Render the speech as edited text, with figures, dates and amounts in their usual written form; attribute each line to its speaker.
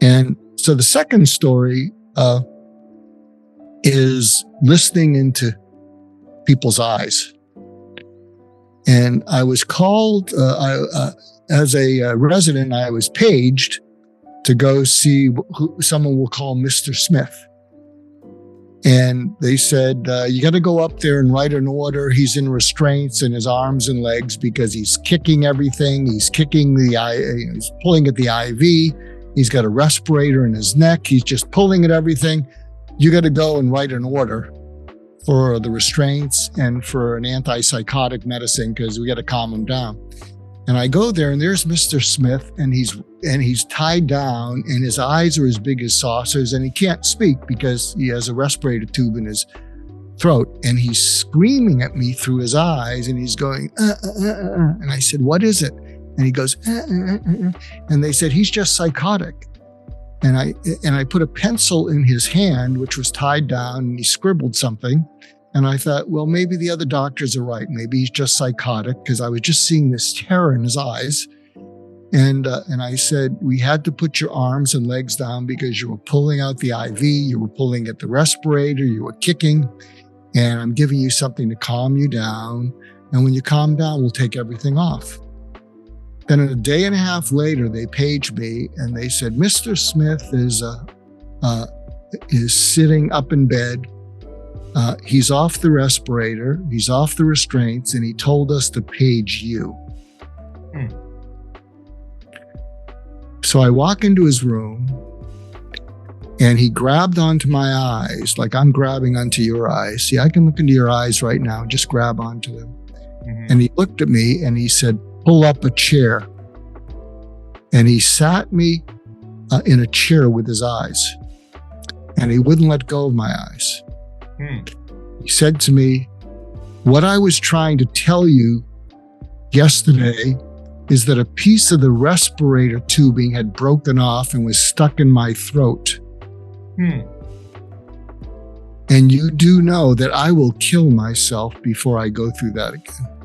Speaker 1: And so the second story is listening into people's eyes. And I was called, as a resident, I was paged to go see who someone will call Mr. Smith. And they said, you got to go up there and write an order. He's in restraints in his arms and legs because he's kicking everything. He's kicking he's pulling at the IV. He's got a respirator in his neck. He's just pulling at everything. You got to go and write an order for the restraints and for an antipsychotic medicine because we got to calm him down. And I go there and there's Mr. Smith and he's tied down and his eyes are as big as saucers and he can't speak because he has a respirator tube in his throat and he's screaming at me through his eyes and he's going, And I said, what is it? And he goes, And they said, he's just psychotic. And I put a pencil in his hand, which was tied down, and he scribbled something. And I thought, well, maybe the other doctors are right. Maybe he's just psychotic because I was just seeing this terror in his eyes. And I said, we had to put your arms and legs down because you were pulling out the IV, you were pulling at the respirator, you were kicking, and I'm giving you something to calm you down. And when you calm down, we'll take everything off. Then a day and a half later, they paged me and they said, Mr. Smith is sitting up in bed. He's off the respirator, he's off the restraints, and he told us to page you. So I walk into his room and he grabbed onto my eyes like I'm grabbing onto your eyes. See, I can look into your eyes right now and just grab onto them. Mm-hmm. And he looked at me and he said, pull up a chair. And he sat me in a chair with his eyes. And he wouldn't let go of my eyes. He said to me, what I was trying to tell you yesterday is that a piece of the respirator tubing had broken off and was stuck in my throat. And you do know that I will kill myself before I go through that again.